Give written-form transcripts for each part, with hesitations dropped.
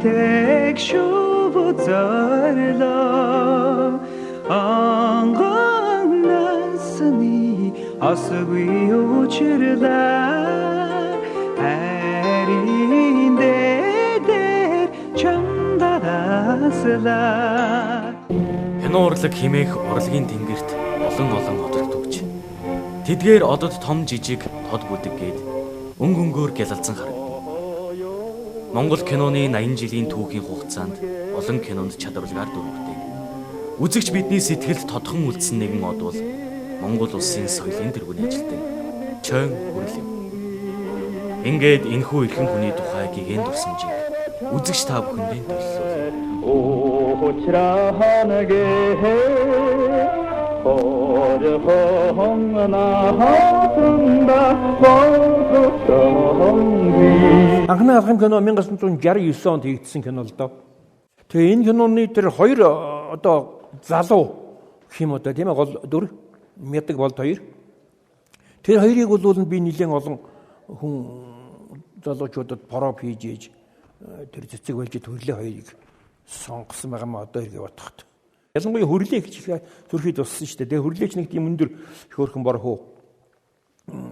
tek şubuzarla anganasını asgı uçurlar herinde der çamdaraslar. Кино урлаг хэмээх урлагийн тэнгэрт олон одод өгч. Тэдгээр одод том жижиг тод бүдэг гээд өнгөнгөөр гялалзан харагдав. Монгол киноны 80 жилийн түүхийн хугацаанд олон кинонд чадварлагаар дүрвэрдэг. Үзэгч бидний сэтгэлд тодхон үлдсэн нэгэн од бол Монгол улсын соёлын тэргүүний ажилтан Чойн Хүрэл юм. Ингээд энэхүү эрхэм хүний тухай гэгэн дурсамжийг үзэгч та бүхэндээ төлөвлөе. Анхны алхам кино 1969 онд хийгдсэн кино л доо. Тэгээ энэ киноны тэр хоёр одоо залуу гэх юм одоо тийм ээ гол дүр Мядаг болд хоёр. Тэр хоёрыг бол би нэлээд олон хүн залуучуудад проп хийж ээж тэр цэцэг болж төрлөө хоёрыг сонгосон байгаа маа одоо иргэ бодоход. Ялангуяа хөрлөө гэж зүрхийд уссан шүү дээ. Тэгээ хөрлөөч нэг тийм өндөр их хөрхөн борхоо.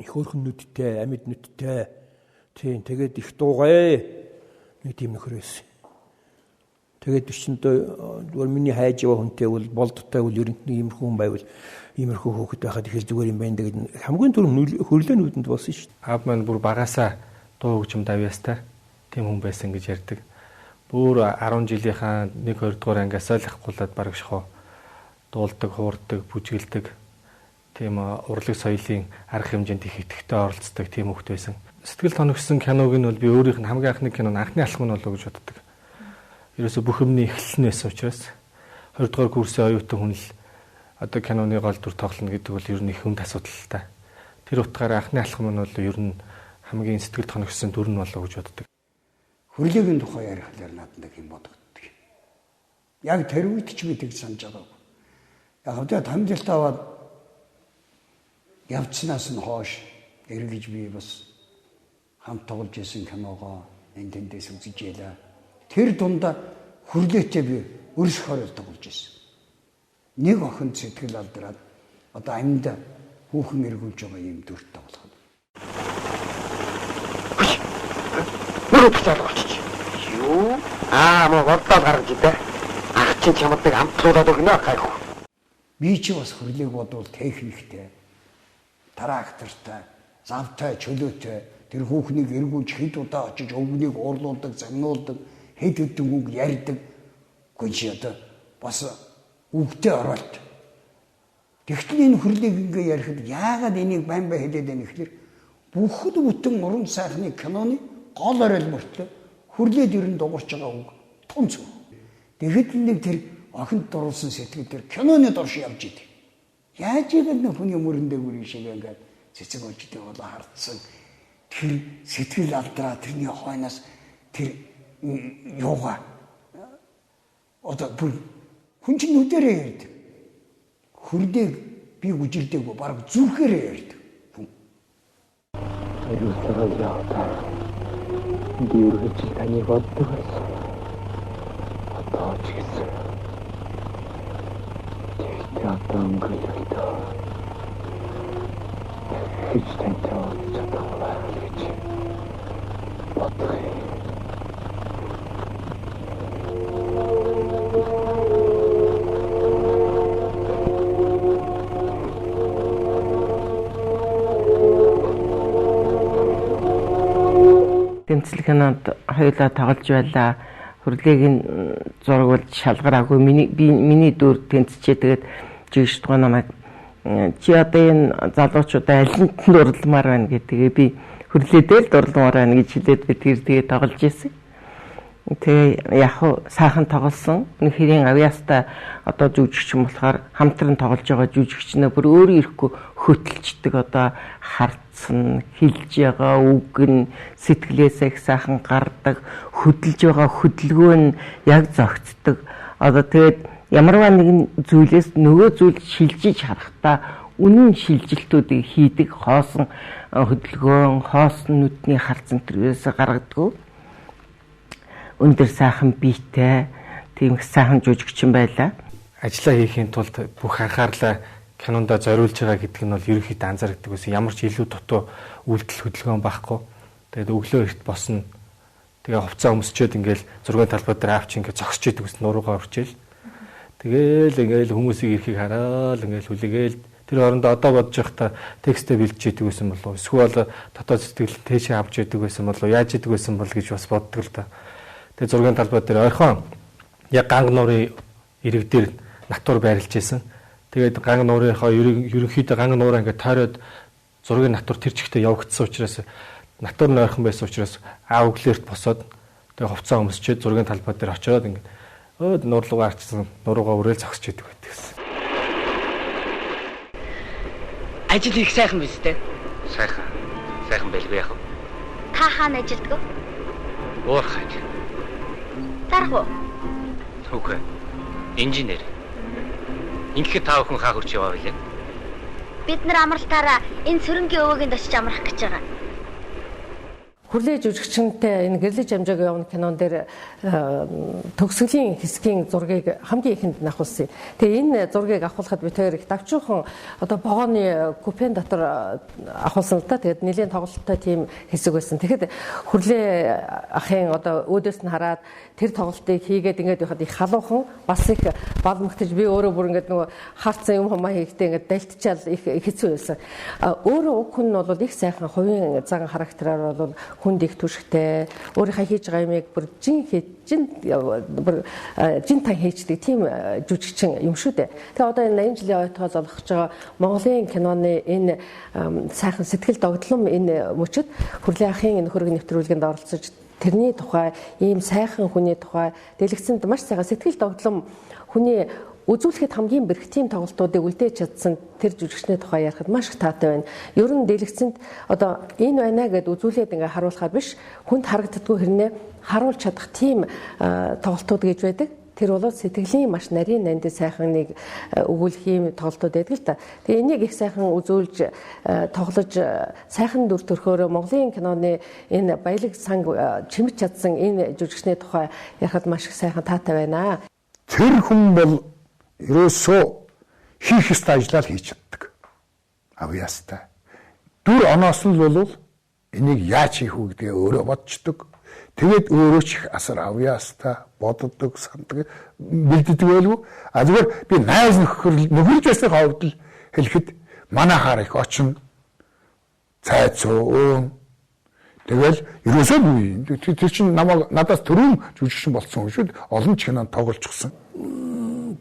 Их хөрхөн нүдтэй, амьд нүдтэй. Тийм тэгээд их дуугай. Нэг тийм нөхрөөс. Тэгээд чинь зүгээр миний хайж яваа хүнтэй бол болдтой бол ерөнхий иймэрхүү хүн байвал иймэрхүү хөөхд байхад их зүгээр юм байна гэдэг хамгийн түрүүн хөрлөө нүдэнд болсон шүү дээ. Аав маань бүр багасаа дуу хөгжим давьяастай тийм хүн байсан гэж ярьдаг. Бүр 10 жилийнхаа 1-2 дугаар ангиас л ахгуулаад бараг шахуу дуулдаг, хуурдаг, бүжгэлдэг. Тийм урлаг соёлын арга хэмжээнд их идэвхтэй оролцдог тийм хөлт байсан. Сэтгэл тоногсон киног нь бол би өөрийнх нь хамгийн анхны кино анхны алхам нь болов гэж боддог. Ерөөсө бүх юмний эхлэл нь байсан учраас 2 дугаар курсын оюутан хүн л одоо киноны гол дүр тоглоно гэдэг бол ер нь их хүнд асуудал л та. Тэр утгаараа анхны алхам нь бол ер нь хамгийн сэтгэл тоногсон дүр нь болов гэж боддог. Хөрлөгийн тухай ярихлаар надад юм бодогддог. Яг тэр үед ч би тэг санаж байгаагүй. Яг хэвээр тамжилтаа аваад явцнаас нь хойш эргэж би бас хамт тоглож исэн киногоо энэ тэндээс үзэж ялаа. Тэр дундаа хөрлөөтэй би өрс хорол тоглож исэн. Нэг охин сэтгэл алдраад одоо амьд хүүхэн эргүүлж байгаа юм дүрт тоглоход. Юу? Мөн голдоод гаргаж идэ. Ах чинь чамдаг амтлуулаад өгнө гайх. Би ч бас хөрлөг бодвол техниктэй, трактортай, завтай, чөлөөтэй тэр хүүхнийг эргүүлж хэд удаа очиж өвгнийг уурлуулдаг, загнуулдаг, хэд хэдэн үг ярьдаг. Гүнши одоо бас үгтэй оролт. Тэгтэл энэ хөрлөг ингээ ярихад яагаад энийг байн хэлээд байна гэхээр бүхд бүтэн уран сайхны киноны гол орол мөртлөө хөрлөөд ер нь дуурч байгаа үг тунц. Тэгэхэд нэг тэр охинд дуруулсан сэтгэл тэр киноны дорш явж идэв. Яаж игээд нэг хүний мөрөндөө бүрийн шиг ингээд цэцэг болж идэв болоо хардсан. Тэр сэтгэл алдраа тэрний хойноос тэр юугаа одоо бүр хүн чинь нүдэрээ ярьдаг. Хөрдөг би үжилдэггүй баг зүрхээрээ ярьдаг. Аюултай яваа. Би үргэлж таныг боддог байсан. Одоо ч гэсэн. Тэгтээ одоо өнгөлөлтөө. Гэж тантай уулзах чадахгүй гэж бодох юм. Тэмцэл кинонд хоёулаа тоглож байлаа. Хөрлөгийн зураг бол шалгараагүй. Миний дүр тэнцчээ тэгээд жигш тугаа намайг чи одоо энэ залуучуудаа алинд нь дурламаар байна гэдгээ би хөрлөөдөө л дурламаар байна гэж хэлээд би тэгээ тоглож ирсэн. Тэгээ яг сайхан тоглосон. Нэг хэрийн авьяастай одоо жүжигч юм болохоор хамтран тоглож байгаа жүжигч нэ бүр өөрөө ирэхгүй хөтөлчдөг одоо харцсан хилж байгаа үг нь сэтгэлээсээ их сайхан гардаг хөдөлж байгаа хөдөлгөөн нь яг зогцдог. Одоо тэгээд ямарваа нэгэн зүйлээс нөгөө зүйл шилжиж харахтаа үнэн шилжилтүүдийг хийдэг хоосон хөдөлгөөн, хоосон нүдний харцсан төрөөс гаргадаг. өндөр сайхан биетэй тийм их сайхан жүжигчин байлаа. Ажлаа хийхийн тулд бүх анхаарлаа кинонда зориулж байгаа гэдэг нь бол ерөнхийдөө анзаардаг байсан. Ямар ч илүү дутуу үйлдэл хөдөлгөөн байхгүй. Тэгээд өглөө эрт босно. Тэгээ хувцас өмсчөөд ингээл зургийн талбай дээр авч ингээд зогсож идэг ус нуруугаа өрчөөл. Тэгээл хүмүүсийн эрхийг хараад ингээл хүлээгээл тэр орондоо одоо бодож байхдаа текстээ бэлдэж идэг байсан болов уу? Эсвэл дотоод сэтгэл тээшээ авч идэг байсан болов уу? Яаж идэг байсан бол гэж бас боддог л да. Тэгээ зургийн талбай дээр ойрхон яг ганг нуурын ирэг дээр натур байрлаж байсан. Тэгээд ганг нуурынхаа ерөнхийдөө ганг нуураа ингээд тойроод зургийн натур тэр чигтээ явагдсан учраас натур нь ойрхон байсан учраас өглөөрт босоод тэгээ хувцас өмсчээд зургийн талбай дээр очиод ингээд нуурлуугаа арчсан нуруугаа өрөөл зогсож идэг байсан. Ажил их сайхан биз дээ. Сайхан байлгүй яах вэ? Та хаана ажилддаг вэ? Уурхайд. Зарах уу? Үгүй. Инженер. Ингээд та бүхэн хаа хурж яваа билээ? Бид нар амралтаараа энэ сөрөнгийн өвөөгийн очиж амрах гэж байгаа. Хүрлээ жүжигчинтэй энэ гэрлэж амжааг явна кинон дээр төгсгөлийн хэсгийн зургийг хамгийн ихэнд авахулсан. Тэгээ энэ зургийг авахлахад бид хоёр их давчуухан одоо богооны купен дотор авахулсан л да. Тэгээд нэлийн тоглолттой тийм хэсэг байсан. Тэгэхэд хүрлээ ахын одоо өөдөөс нь хараад тэр тоглолтыг хийгээд ингээд явахад их халуухан бас их балмагтаж би өөрөө бүр ингээд нөгөө харцсан юм хамаа хийхдээ ингээд далтчаал их хэцүү байсан. Өөрөө уг хүн нь бол их сайхан хувийн заган характераар бол хүнд их түшигтэй өөрийнхөө хийж байгаа юмыг бүр жин тань хийждэг тийм жүжигчин юм шүү дээ. Тэгээ одоо энэ 80 жилийн ойтоол олгож байгаа Монголын киноны энэ сайхан сэтгэл догтлом энэ мөчөд Хүрлээ ахын энэ хөрөг нэвтрүүлгэнд оролцож тэрний тухай ийм сайхан хүний тухай дэлгэцэнд маш сайхан сэтгэл догтлом хүний үзүүлэхэд хамгийн бэрхтийн тоглолтуудыг үлдээж чадсан тэр жүжигчний тухай ярихад маш их таатай байна. Ер нь дэлгэцэнд одоо энэ байна гэд үзүүлээд ингээ харуулахаар биш хүнд харагддаггүй хэрнээ харуулж чадах тийм тоглолтууд гэж байдаг. Тэр бол сэтгэлийн маш нарийн нандин сайхан нэг өгүүлэх юм тоглолтууд байдаг л та. Тэгээ энийг их сайхан үзүүлж тоглож сайхан дүр төрхөөрөө Монголын киноны энэ баялаг санг чимэж чадсан энэ жүжигчний тухай ярихад маш их сайхан таатай байна. Тэр хүн бол ерөөсөө хийх ёстой ажлаа хийж чаддаг. Авьяастай. Дүр оноос нь бол энийг яаж хийх вэ гэдгээ өөрөө бодчихдог. Тэгээд өөрөө ч их асар авьяастай боддог, санддаг, бэлддэг байлгүй. Зүгээр би найз нөхөрлж байсны хувьд л хэлэхэд манай хаар их очно. Цайцуу. Тэгэл ерөөсөө би тэр чинь надаас төрүүн жүжигчин болсон шүү дээ. Олон ч кинонд тоглолцсон.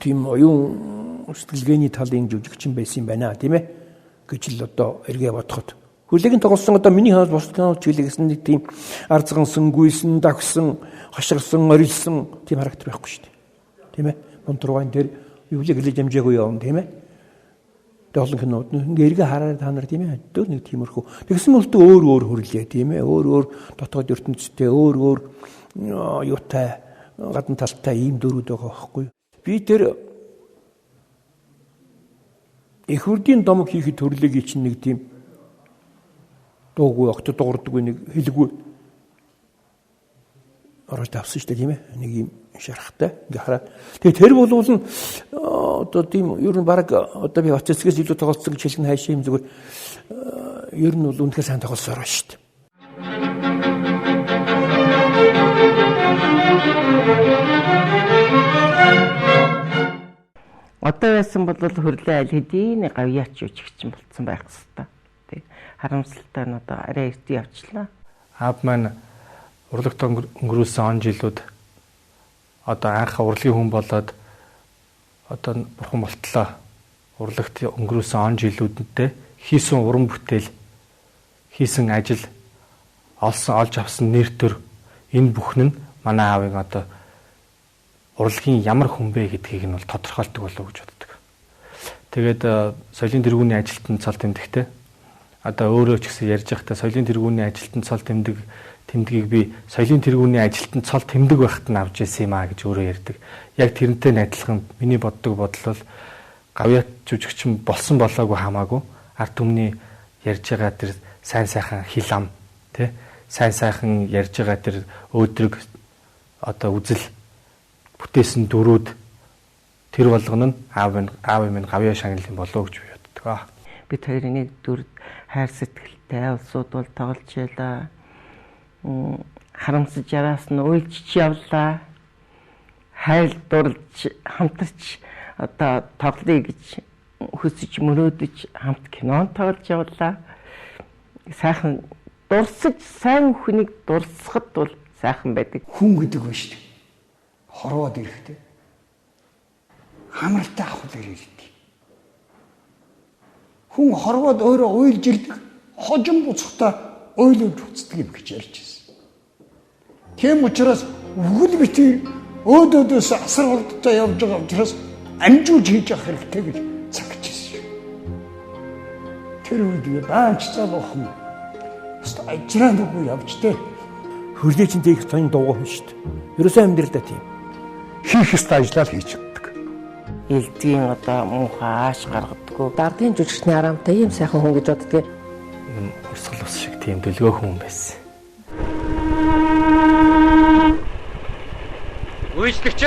Тийм оюун сэтгэлгээний талын жүжигчин байсан юм байна тийм ээ гэж л одоо эргээ бодоход хүлээгийн тоглосон одоо миний ханаас бусад кино чиглэлсэн нэг тийм арзгансан, гүйсэн, дагсан, хашгирсан, орилсон тийм характер байхгүй шүү дээ тийм ээ бунтрууган дээр юу л гэрлэж амжаагүй явна тийм ээ тэгээ олон кинод ингээ эргээ хараад та нар тийм ээ дөр нэг тиймэрхүү тэгсэн мөлтөө өөр хөрлөө тийм ээ өөр дотоод ертөнцтэй өөр юутай гадна талтай ийм дөрүүд байгаа байхгүй би тэр их үрдийн домог хийхэд төрлөгийг чинь нэг тийм дуугүй огт дуурдаггүй нэг хэлгүй оролт авсан шүү дээ тийм ээ нэг юм шарахтай ингээ хараа тэгээ тэр болвол нь одоо тийм ер нь баг одоо би оцсгээс илүү тоглолцсон гэж хэлнэ хайшаа юм зүгээр ер нь бол үнэхээр сайн тоглолцоор байна шүү дээ. Одоо байсан бол Хүрлээ аль хэдийн гавьяач жүжигчин болсон байх хэвээр. Тэг харамсалтай нь одоо арай эрт явчлаа. Аав маань урлагт өнгөрүүлсэн он жилүүд одоо анх урлагийн хүн болоод одоо бурхан болтлоо. Урлагт өнгөрүүлсэн он жилүүдэнтэй хийсэн уран бүтээл, хийсэн ажил, олж авсан нэр төр энэ бүхэн нь манай аавыг одоо урлагийн ямар хүн бэ гэдгийг нь бол тодорхойлдог болов уу гэж боддог. Тэгээд соёлын тэргүүний ажилтны цол тэмдэгтэй одоо өөрөө ч гэсэн ярьж байхдаа соёлын тэргүүний ажилтны цол тэмдгийг би соёлын тэргүүний ажилтны цол тэмдэг байхад нь авч ирсэн юм а гэж өөрөө ярьдаг. Яг тэрнтэй адилхан миний боддог бодол бол гавьяат жүжигчин болсон болоогүй хамаагүй ард түмний ярьж байгаа тэр сайн сайхан хил ам тий сайн сайхан ярьж байгаа тэр өөдрөг одоо үзэл бүтээсэн дөрүүд тэр болгоно нь аав минь гавьяа шагналын болов гэж би боддог. Бид хоёрын нэг дүрд хайр сэтгэлтэй улсууд бол тоглож байлаа. Харамсаж яраас нь уйлж явлаа. Хайл дурлж хамтарч одоо тоглоё гэж хүсэж мөрөөдөж хамт кинон тоглож явлаа. Сайхан дурсаж сайн хүнийг дурсахад бол сайхан байдаг. Хүн гэдэг ба шүү дээ. Хорвоод ирэхтэй. Хамартай ахвал ирээд. Хүн хорвоод өөрөө уйлж ирдэг. Хожим буцахтаа ойлож уцдаг юм гэж ярьж байсан. Тийм учраас үгэл битгий өөдөөдөөс асар болдтой явж байгаа учраас амжуулж хийж явах хэрэгтэй гэж цагж ирсэн. Тэр үед би баанч залуухан. Өстө ажраагүй явжтэй. Хөрлөөчөндөө их тань дуугаа хүн шүү дээ. Ерөөсөө амьдралдаа тийм. Хийх ёстой ажлаа хийж чаддаг. Элдгийн одоо муухай ааш гаргадаггүй. Дардын жүжигчний арамтай ийм сайхан хүн гэж боддгийг. Урсгал ус шиг тийм дэлгөө хүн байсан. Үйлчлэгч.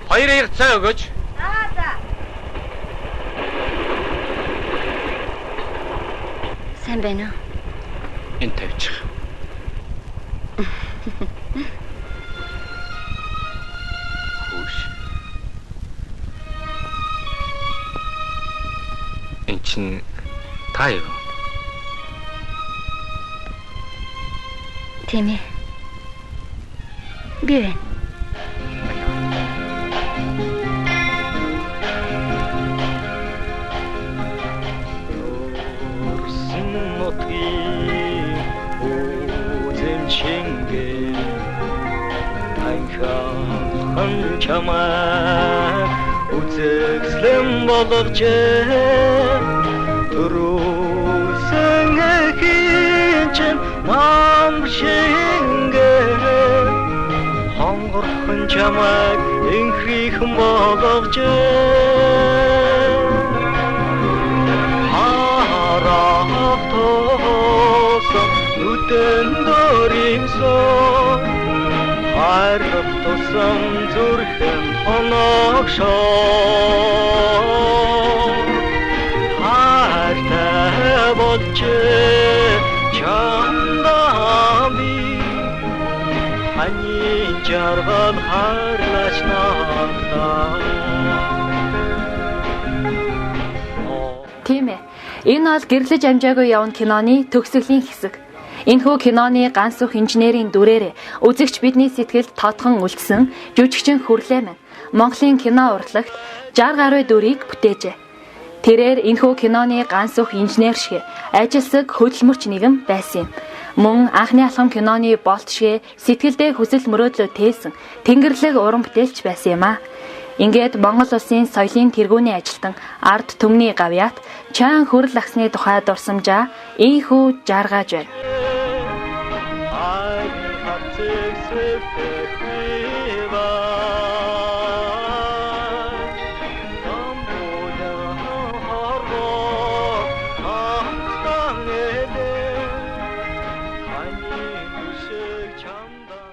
Хоёр ярь цай өгөөч. За. Сайн байна уу? Энд тавьчих. Хөөш. Энд чинь та юу? Тийм ээ. Би байна. Чамаа үзэсгэлэн болгож төрөөсөн хинч нам шингэ хонгорхон чамаа инхрийхэн болгож харахтосон нүдэн дөримсөн хайртосон зүрхэн хоногшоо хайртай болж чамдами хани жаргал хайрлаж надаа. Тийм ээ. Энэ бол гэрлэж амжаагүй явна киноны төгсгөлийн хэсэг. Энэхүү киноны ганц бүх инженерийн дүрээр үзэгч бидний сэтгэлд тодхон үлдсэн жүжигчин Хүрлээ маань Монголын кино урлагт 60 гаруй дүрийг бүтээжээ. Тэрээр энэхүү киноны ганц бүх инженер шиг ажилсаг хөдөлмөрч нэгэн байсан юм. Мөн анхны алхам киноны болт шиг сэтгэлдээ хүсэл мөрөөдлөө тээсэн тэнгэрлэг уран бүтээлч байсан юм а. Ингээд Монгол улсын соёлын тэргүүний ажилтан ард түмний гавьяат Чаан Хүрэл агсны тухай дурсамжаа ийхүү жаргаж байна. Чамда